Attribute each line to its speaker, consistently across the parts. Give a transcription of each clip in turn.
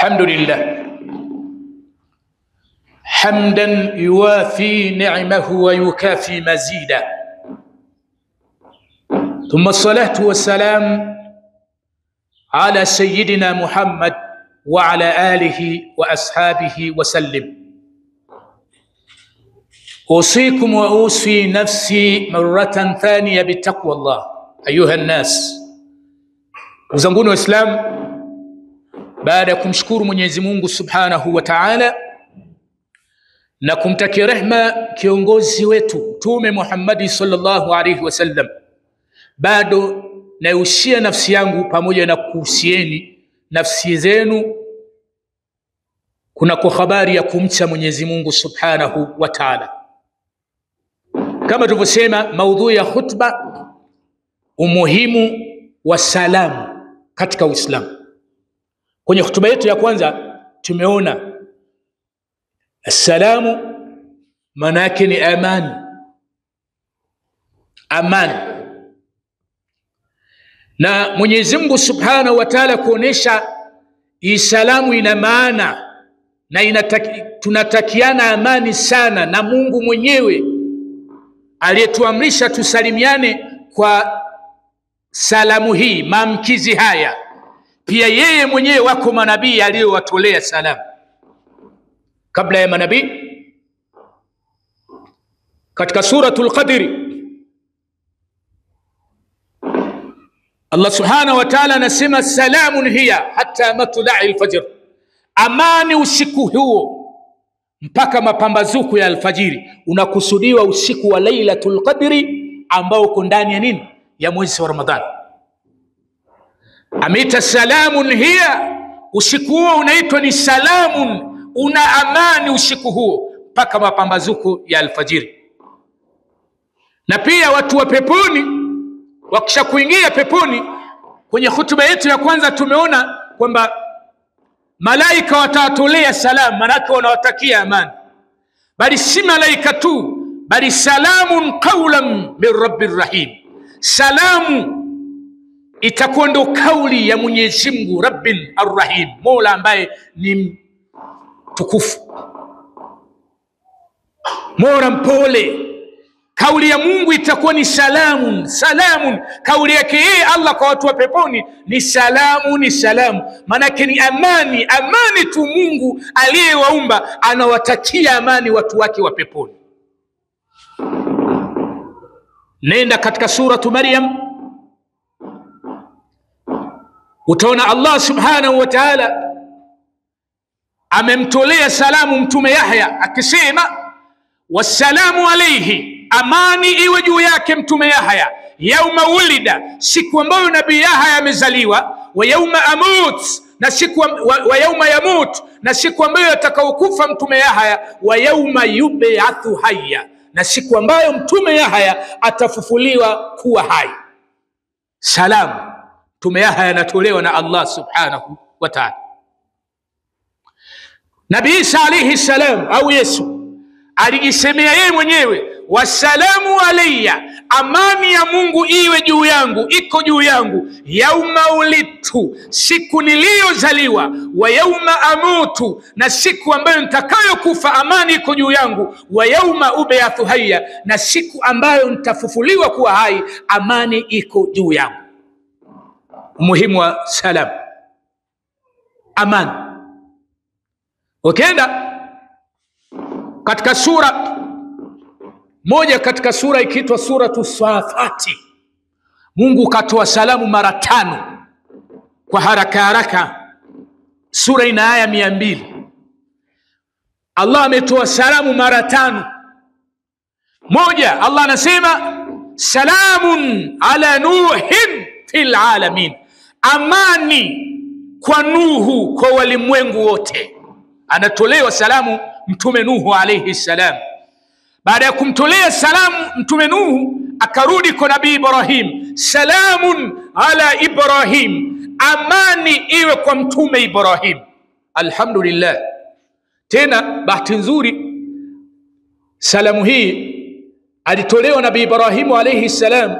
Speaker 1: الحمد لله حمدا يوافي نعمه ويكافي مزيدا، ثم الصلاة والسلام على سيدنا محمد وعلى آله وأصحابه وسلم. أوصيكم وأوصي نفسي مرة ثانية بتقوى الله أيها الناس. Uzanguni wa Islam, baada ya kumshukuru Mwenyezi Mungu Subhanahu wa Ta'ala na kumtakia rehma kiongozi wetu Mtume Muhammad sallallahu alaihi wasallam, bado naushia nafsi yangu pamoja na kuhusieni nafsi zenu kunako habari ya kumcha Mwenyezi Mungu Subhanahu wa Ta'ala. Kama tulivyosema, maudhui ya khutba, umuhimu wa salamu katika Uislamu. Kwenye hutuba yetu ya kwanza tumeona assalamu maana yake ni amani. Amani. Na Mwenyezi Mungu Subhanahu wa Ta'ala kuonesha hii salamu ina maana na tunatakiana amani sana na Mungu mwenyewe aliyetuamrisha tusalimiane kwa salamu hii, maamkizi haya. Pia yeye mwenyewe wako manabii aliyowatolea salamu. Kabla ya manabii, katika suratul Qadri Allah Subhanahu wa Ta'ala anasema salamun hiya hatta matla'il fajr, amani usiku huo mpaka mapambazuko ya alfajiri. Unakusudiwa usiku wa Lailatul Qadri ambao uko ndani ya nini? Ya mwezi wa Ramadhani. Amita salamun hiya, usiku huo unaitwa ni salamun, una amani usiku huo mpaka mapambazuko ya alfajiri. Na pia watu wa peponi wakisha kuingia peponi, kwenye hutuba yetu ya kwanza tumeona kwamba malaika watawatolea salamu, manake wanawatakia amani. Bali si malaika tu, bali salamun qawlan min rabbir rahim. Salamu itakuwa ndo kauli ya Mwenyezi Mungu Rabbil Arrahim, Mola ambaye ni tukufu, Mola mpole. Kauli ya Mungu itakuwa ni salamun, salamun. Kauli yake yeye Allah kwa watu wa peponi ni salamu, ni salamu. Manake ni amani, amani tu. Mungu aliyewaumba anawatakia amani watu wake wa peponi. Nenda katika suratu Maryam, utaona Allah Subhanahu wa Ta'ala amemtolea salamu mtume Yahya akisema wassalamu alayhi, amani iwe juu yake mtume Yahya, yauma ulida, siku ambayo nabii Yahya amezaliwa, wa yauma amut, na siku wa yauma yamut, na siku ambayo atakaokufa mtume Yahya, wa yauma yub'athu hayya, na siku ambayo mtume Yahya atafufuliwa kuwa hai. Salamu mtume Yahya anatolewa na Allah Subhanahu wa Ta'ala. Nabii Isa alayhi salam au Yesu alijisemea yeye mwenyewe, wasalamu alayya, amani ya Mungu iwe juu yangu, iko juu yangu, yauma ulitu, siku niliyozaliwa, wa yauma amutu, na siku ambayo nitakayokufa amani iko juu yangu, wa yauma ub'athu hayya, na siku ambayo nitafufuliwa kuwa hai amani iko juu yangu. Umuhimu wa salam, amani. Ukienda katika sura moja katika sura ikiitwa suratu Safati, Mungu katoa salamu mara 5 kwa haraka haraka. Sura ina aya 200. Allah ametoa salamu mara 5. Moja, Allah anasema salamun ala nuhin fil alamin, amani kwa Nuhu, kwa walimwengu wote. Anatolewa salamu mtume Nuhu alayhi salam. Baada ya kumtolea salamu mtume Nuhu, akarudi kwa nabii Ibrahim, salamun ala Ibrahim, amani iwe kwa mtume Ibrahim. Alhamdulillah. Tena bahati nzuri, salamu hii alitolewa nabii Ibrahim alayhi salam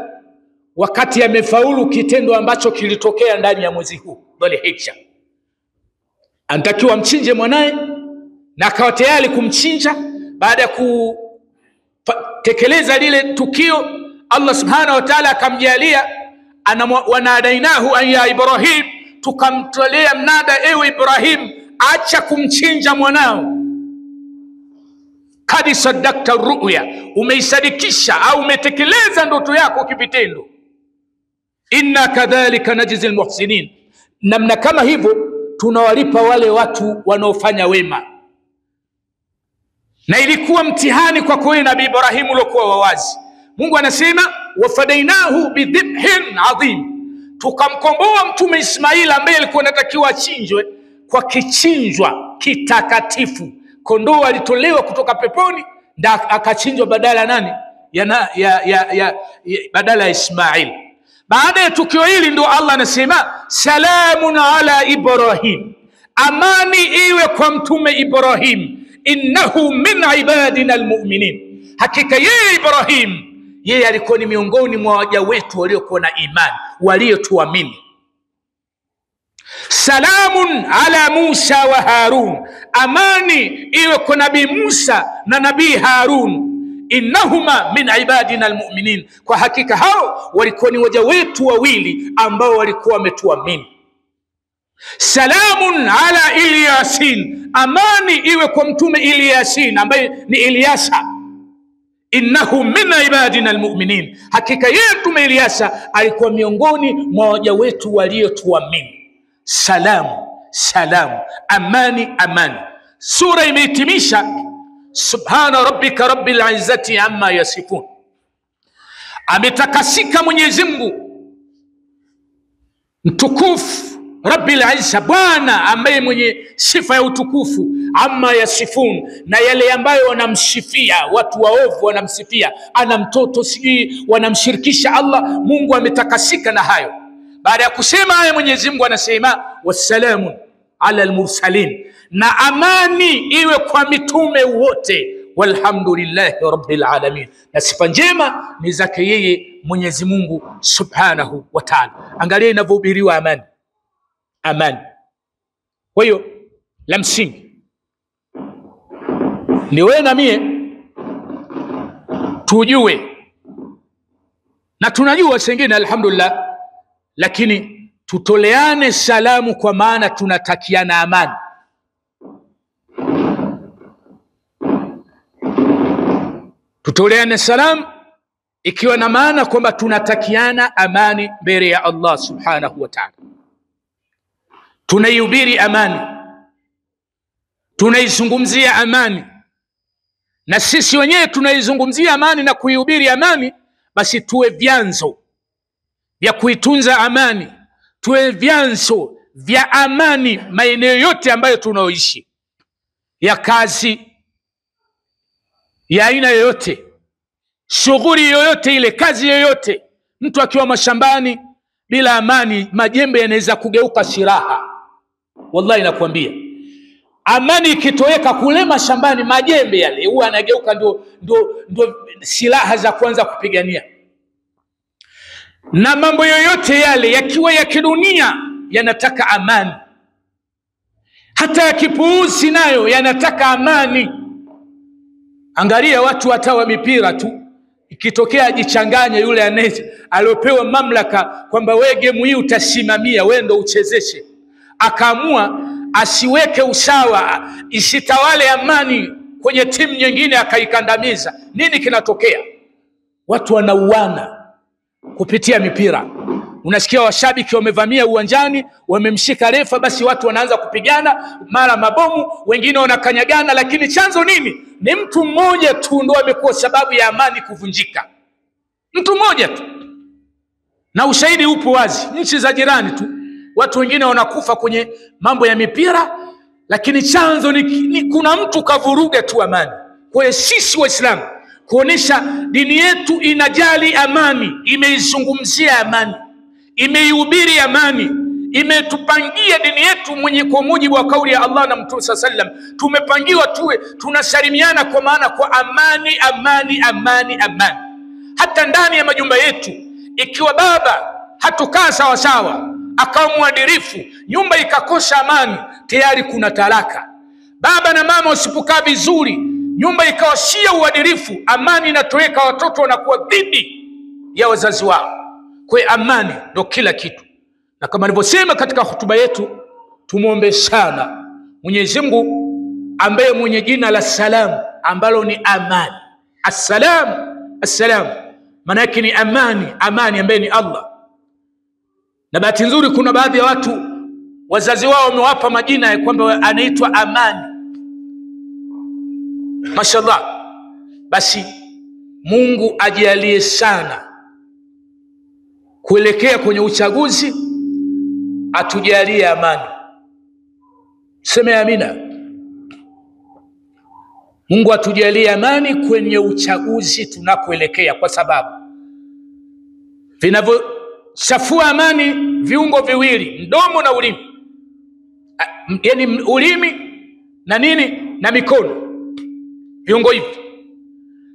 Speaker 1: wakati amefaulu kitendo ambacho kilitokea ndani ya mwezi huu Dhulhijja. anatakiwa mchinje mwanae, na akawa tayari kumchinja. Baada ya kutekeleza lile tukio, Allah subhanahu wa ta'ala akamjalia, wanadainahu an ya Ibrahim, tukamtolea mnada, ewe Ibrahim, acha kumchinja mwanao. Kadi sadakta ru'ya, umeisadikisha au umetekeleza ndoto yako kivitendo. Inna kadhalika najzil muhsinin, namna kama hivyo tunawalipa wale watu wanaofanya wema. Na ilikuwa mtihani kwa kweli Nabii Ibrahim uliokuwa wawazi. Mungu anasema wafadainahu bidhibhin adhim, tukamkomboa mtume Ismail ambaye alikuwa anatakiwa achinjwe kwa kichinjwa kitakatifu. Kondoo alitolewa kutoka peponi na akachinjwa badala nani? Badala ya Ismail. Baada ya tukio hili ndio Allah anasema salamun ala Ibrahim, amani iwe kwa mtume Ibrahim, innahu min ibadina almu'minin, hakika yeye Ibrahim, yeye alikuwa ni miongoni mwa waja wetu waliokuwa na imani, waliotuamini. Salamun ala Musa wa Harun, amani iwe kwa Nabii Musa na Nabii Harun, innahuma min ibadina almu'minin, kwa hakika hao walikuwa ni waja wetu wawili ambao walikuwa wametuamini. Salamun ala Ilyasin, amani iwe kwa mtume Ilyasin ambaye ni Ilyasa, innahu min ibadina almu'minin, hakika yeye mtume Ilyasa alikuwa miongoni mwa waja wetu waliotuamini. Salamu, salamu, amani, amani. Sura imehitimisha subhana rabbika rabbil izzati amma yasifun, ametakasika Mwenyezi Mungu mtukufu, rabbil izza, Bwana ambaye mwenye sifa ya utukufu, amma yasifun, na yale ambayo wanamsifia watu waovu, wanamsifia ana mtoto, sijui wanamshirikisha Allah. Mungu ametakasika na hayo. Baada ya kusema haya, Mwenyezi Mungu anasema wassalamun ala almursalin, na amani iwe kwa mitume wote, walhamdulillahi rabbil alamin, na sifa njema ni zake yeye Mwenyezi Mungu subhanahu wa ta'ala. Angalia inavyohubiriwa amani, amani. Kwa hiyo la msingi ni wewe na mie tujue, na tunajua sengine alhamdulillah, lakini tutoleane salamu kwa maana tunatakiana amani. Tutoleane salamu ikiwa na maana kwamba tunatakiana amani mbele ya Allah subhanahu wa ta'ala. Tunaihubiri amani, tunaizungumzia amani, na sisi wenyewe tunaizungumzia amani na kuihubiri amani. Basi tuwe vyanzo vya kuitunza amani, tuwe vyanzo vya amani maeneo yote ambayo tunaoishi, ya kazi, ya aina yoyote, shughuli yoyote ile, kazi yoyote. Mtu akiwa mashambani bila amani, majembe yanaweza kugeuka silaha. Wallahi nakwambia, amani ikitoweka kule mashambani, majembe yale huwa yanageuka ndio silaha za kwanza kupigania. Na mambo yoyote yale yakiwa ya kidunia yanataka amani, hata ya kipuuzi nayo yanataka amani. Angalia watu hata wa mipira tu, ikitokea ajichanganya yule aliopewa mamlaka kwamba wewe game hii utasimamia, wewe ndo uchezeshe, akaamua asiweke usawa, isitawale amani kwenye timu nyingine, akaikandamiza, nini kinatokea? Watu wanauana kupitia mipira. Unasikia washabiki wamevamia uwanjani, wamemshika refa, basi watu wanaanza kupigana, mara mabomu, wengine wanakanyagana. Lakini chanzo nini? Ni mtu mmoja tu ndo amekuwa sababu ya amani kuvunjika, mtu mmoja tu, na ushahidi upo wazi. Nchi za jirani tu watu wengine wanakufa kwenye mambo ya mipira, lakini chanzo ni kuna mtu kavuruga tu amani. Kwa hiyo sisi Waislamu kuonesha dini yetu inajali amani, imeizungumzia amani, imeihubiri amani, imetupangia dini yetu kwa mujibu wa kauli ya Allah na Mtume sallam. Tumepangiwa tuwe tunasalimiana kwa maana kwa amani, amani, amani, amani. Hata ndani ya majumba yetu, ikiwa baba hatukaa sawa sawa, akawa mwadilifu, nyumba ikakosa amani, tayari kuna talaka. Baba na mama wasipokaa vizuri, nyumba ikawashia uadilifu, amani inatoweka, watoto wanakuwa dhidi ya wazazi wao. Kwa amani ndio kila kitu. Na kama nilivyosema katika hotuba yetu, tumuombe sana Mwenyezi Mungu ambaye mwenye jina la Salam ambalo ni amani. Assalam, assalam maana yake ni amani, amani ambaye ni Allah. Na bahati nzuri kuna baadhi ya watu wazazi wao wamewapa majina ya kwamba anaitwa Amani. Mashallah. Basi Mungu ajalie sana kuelekea kwenye uchaguzi, atujalie amani. Sema amina. Mungu atujalie amani kwenye uchaguzi tunakoelekea, kwa sababu vinavyochafua amani viungo viwili, mdomo na ulimi. Yani ulimi na nini na mikono, viungo hivi.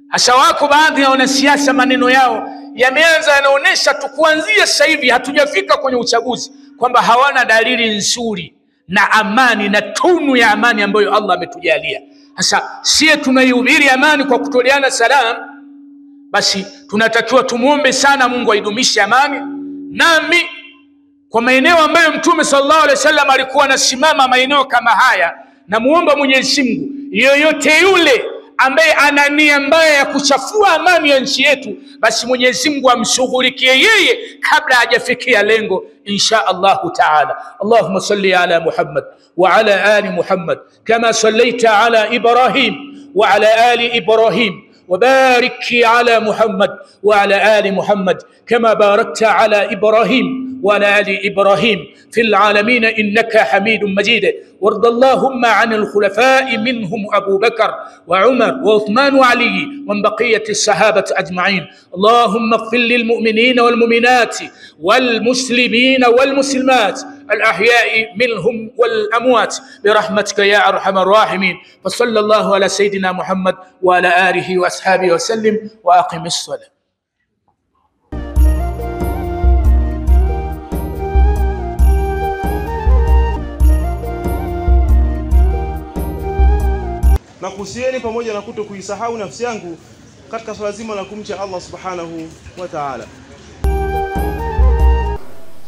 Speaker 1: Hasa wako baadhi ya wanasiasa maneno yao yameanza yanaonesha tu kuanzia sasa hivi hatujafika kwenye uchaguzi kwamba hawana dalili nzuri na amani na tunu ya amani ambayo Allah ametujalia. Hasa sie tunaihubiri amani kwa kutoleana salam, basi tunatakiwa tumuombe sana Mungu aidumishe amani. Nami kwa maeneo ambayo Mtume sallallahu alaihi wasallam alikuwa anasimama, maeneo kama haya, na muomba Mwenyezi Mungu yoyote yule ambaye ana nia mbaya ya kuchafua amani ya nchi yetu, basi Mwenyezi Mungu amshughulikie yeye kabla hajafikia lengo insha Allah taala. Allahumma salli ala Muhammad wa ala ali Muhammad kama sallaita ala Ibrahim wa ala ali Ibrahim وبارك على محمد وعلى آل محمد كما باركت على إبراهيم وعلى آل إبراهيم في العالمين إنك حميد مجيد. وارض اللهم عن الخلفاء منهم أبو بكر وعمر وعثمان وعلي ومن بقية الصحابة أجمعين. اللهم اغفر للمؤمنين والمؤمنات والمسلمين والمسلمات الأحياء منهم والأموات برحمتك يا أرحم الراحمين. فصلى الله على سيدنا محمد وعلى آله وأصحابه وسلم وأقم الصلاة.
Speaker 2: Na kuhusieni pamoja na kuto kuisahau nafsi yangu katika swala zima la kumcha Allah subhanahu wa ta'ala.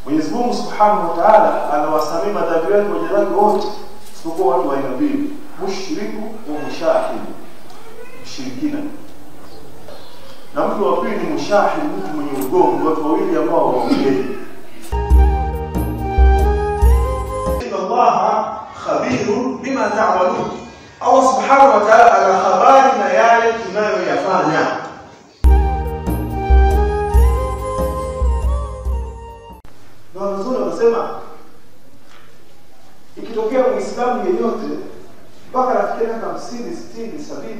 Speaker 3: Mwenyezi Mungu subhanahu wa ta'ala anawasamia madhambi yake waja wake wote isipokuwa watu wa aina mbili, mushriku wa mushahid, mshirikina. Na mtu wa pili ni mushahid, mtu mwenye ugomvi, watu wawili ambao waongei. Inna Allaha khabirun bima ta'malun. Allah subhanahu wa ta'ala ana habari na yale tunayoyafanya. Na wazuri wanasema ikitokea Muislamu yeyote mpaka anafikia miaka 50, 60, 70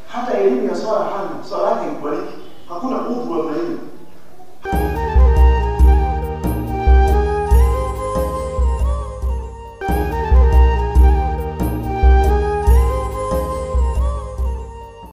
Speaker 3: hata elimu ya swala hana, swala yake ikubaliki, hakuna udhu wa maana.